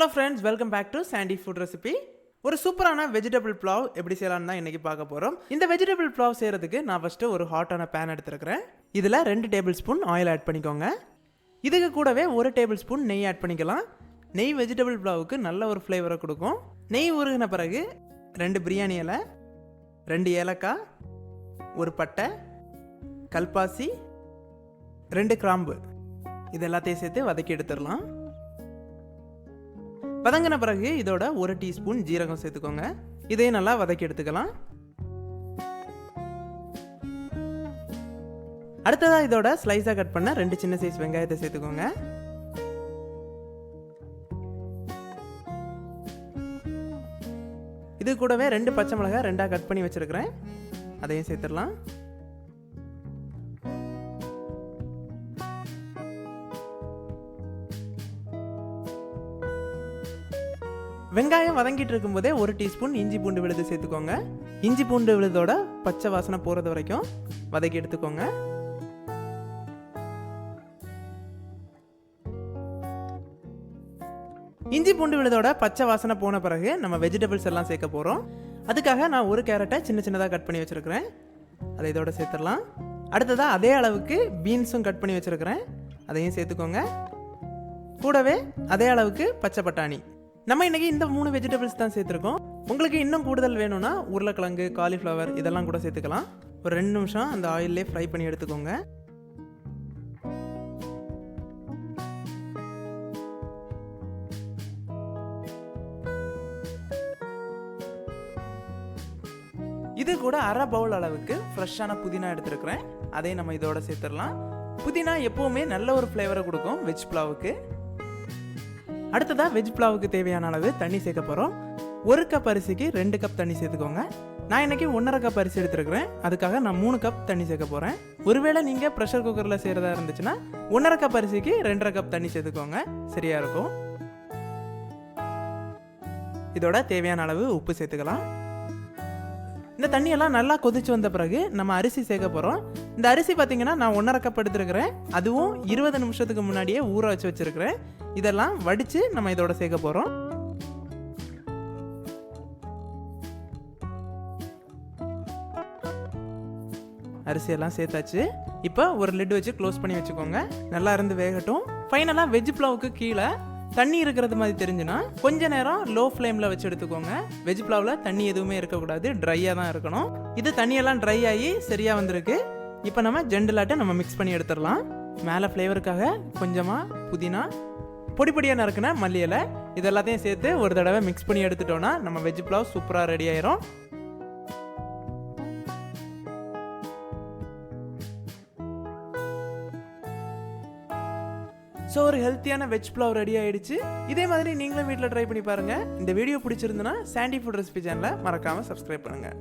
Hello friends, welcome back to Sandy Food Recipe. ஒரு சூப்பரான vegetable pulao எப்படி செய்யலாம்னு தான் இன்னைக்கு பார்க்க போறோம். இந்த வெஜிடபிள் புலாவ் செய்யறதுக்கு நான் ஃபர்ஸ்ட் ஒரு ஹாட்டான pan எடுத்துக்கிறேன். இதுல 2 டேபிள் ஸ்பூன் ஆயில் ஆட் பண்ணிக்கோங்க. இதுக்கு கூடவே 1 டேபிள் ஸ்பூன் நெய் ஆட் பண்ணிக்கலாம். நெய் வெஜிடபிள் புலாவுக்கு நல்ல ஒரு ஃப்ளேவரை கொடுக்கும். நெய் உருகின பிறகு 2 பிரியாணி இலை, 2 ஏலக்காய், ஒரு பட்டை, கல்பாசி, 2 கிராம்பு இது எல்லாத்தையும் சேர்த்து வதக்கி எடுத்துடலாம். வதங்கின பிறகு இதோட 1 டீஸ்பூன் ஜீரகம் சேர்த்துக்கோங்க. இதையும் நல்லா வதக்கி எடுத்துக்கலாம். அடுத்ததா இதோட ஸ்லைஸா கட் பண்ண 2 சின்ன சைஸ் வெங்காயத்தை சேர்த்துக்கோங்க. இது கூடவே 2 பச்சை மிளகாய் 2ஆ கட் பண்ணி வச்சிருக்கிறேன். அதையும் சேர்த்துடலாம். வெங்காயம் வதங்கிட்டு இருக்கும்போதே 1 டீஸ்பூன் இஞ்சி பூண்டு விழுது சேர்த்துக்கோங்க. இஞ்சி பூண்டு விழுதோட பச்சை வாசனை போகிறது வரைக்கும் வதக்கி எடுத்துக்கோங்க. இஞ்சி பூண்டு விழுதோட பச்சை வாசனை போன பிறகு நம்ம வெஜிடபிள்ஸ் எல்லாம் சேர்க்க போகிறோம். அதுக்காக நான் ஒரு கேரட்டை சின்ன சின்னதாக கட் பண்ணி வச்சுருக்கிறேன். அதை இதோட சேர்த்துடலாம். அடுத்ததாக அதே அளவுக்கு பீன்ஸும் கட் பண்ணி வச்சுருக்கிறேன். அதையும் சேர்த்துக்கோங்க. கூடவே அதே அளவுக்கு பச்சை பட்டாணி. நம்ம இன்னைக்கு இந்த 3 வெஜிடபிள்ஸ் தான் சேர்த்துருக்கோம். உங்களுக்கு இன்னும் கூடுதல் வேணும்னா உருளைக்கிழங்கு, காலிஃப்ளவர் இதெல்லாம் கூட சேர்த்துக்கலாம். ஒரு 2 நிமிஷம் அந்த ஆயிலே ஃப்ரை பண்ணி எடுத்துக்கோங்க. இது கூட அரை பவுல் அளவுக்கு ஃப்ரெஷ்ஷான புதினா எடுத்துருக்கிறேன். அதையும் நம்ம இதோட சேர்த்துடலாம். புதினா எப்பவுமே நல்ல ஒரு ஃப்ளேவரை கொடுக்கும் வெஜ் புலாவுக்கு. அடுத்ததா வெஜ் புலாவுக்கு தேவையான அளவு தண்ணி சேர்க்க போகிறோம். 1 கப் அரிசிக்கு 2 கப் தண்ணி சேர்த்துக்கோங்க. நான் இன்னைக்கு 1.5 கப் அரிசி எடுத்துருக்கிறேன். அதுக்காக நான் 3 கப் தண்ணி சேர்க்க போகிறேன். ஒருவேளை நீங்கள் ப்ரெஷர் குக்கரில் செய்கிறதா இருந்துச்சுன்னா 1.5 கப் அரிசிக்கு 2.5 கப் தண்ணி சேர்த்துக்கோங்க, சரியா இருக்கும். இதோட தேவையான அளவு உப்பு சேர்த்துக்கலாம். இந்த தண்ணியெல்லாம் நல்லா கொதிச்சு வந்த பிறகு நம்ம அரிசி சேர்க்க போகிறோம். இந்த அரிசி பார்த்தீங்கன்னா நான் 1.5 கப் எடுத்துருக்கிறேன். அதுவும் 20 நிமிஷத்துக்கு முன்னாடியே ஊற வச்சு வச்சுருக்கிறேன். இதெல்லாம் வடித்து நம்ம இதோட சேர்க்க போகிறோம். அரிசியெல்லாம் சேர்த்தாச்சு. இப்போ ஒரு லிட் வச்சு க்ளோஸ் பண்ணி வச்சுக்கோங்க. நல்லா இருந்து வேகட்டும். ஃபைனலாக வெஜ் புலாவுக்கு கீழே தண்ணி இருக்கிறது மாதிரி தெரிஞ்சுன்னா கொஞ்ச நேரம் லோ ஃப்ளேமில் வச்சு எடுத்துக்கோங்க. வெஜ் புலாவில் தண்ணி எதுவுமே இருக்கக்கூடாது, ட்ரையாக தான் இருக்கணும். இது தண்ணியெல்லாம் ட்ரை ஆகி சரியாக வந்திருக்கு. இப்போ நம்ம ஜெண்டலாட்டை நம்ம மிக்ஸ் பண்ணி எடுத்துடலாம். மேலே ஃப்ளேவருக்காக கொஞ்சமாக புதினா, பொடி பொடியாக நறுக்குன மல்லி இலை இது எல்லாத்தையும் சேர்த்து ஒரு தடவை மிக்ஸ் பண்ணி எடுத்துட்டோன்னா நம்ம வெஜ் புலாவ் சூப்பராக ரெடி ஆயிரும். ஸோ ஒரு ஹெல்த்தியான வெஜ் புலாவ் ரெடி ஆயிடுச்சு. இதே மாதிரி நீங்களும் வீட்டில் ட்ரை பண்ணி பாருங்கள். இந்த வீடியோ பிடிச்சிருந்துன்னா சாண்டி ஃபுட் ரெசிபி சேனலை மறக்காமல் சப்ஸ்கிரைப் பண்ணுங்கள்.